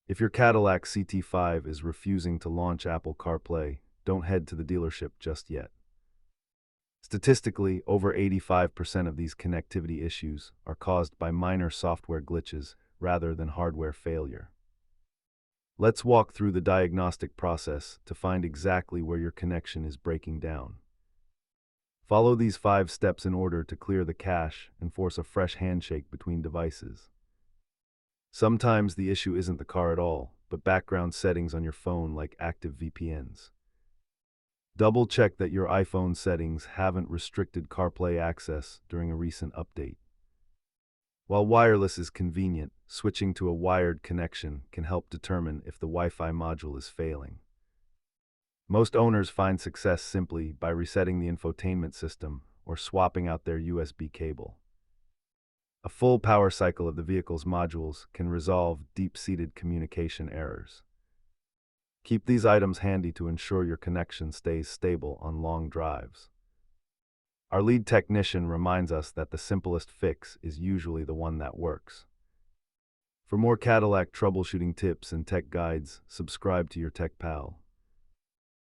If your Cadillac CT5 is refusing to launch Apple CarPlay, don't head to the dealership just yet. Statistically, over 85% of these connectivity issues are caused by minor software glitches rather than hardware failure. Let's walk through the diagnostic process to find exactly where your connection is breaking down. Follow these 5 steps in order to clear the cache and force a fresh handshake between devices. Sometimes the issue isn't the car at all, but background settings on your phone like active VPNs. Double-check that your iPhone settings haven't restricted CarPlay access during a recent update. While wireless is convenient, switching to a wired connection can help determine if the Wi-Fi module is failing. Most owners find success simply by resetting the infotainment system or swapping out their USB cable. A full power cycle of the vehicle's modules can resolve deep-seated communication errors. Keep these items handy to ensure your connection stays stable on long drives. Our lead technician reminds us that the simplest fix is usually the one that works. For more Cadillac troubleshooting tips and tech guides, subscribe to your Tech Pal.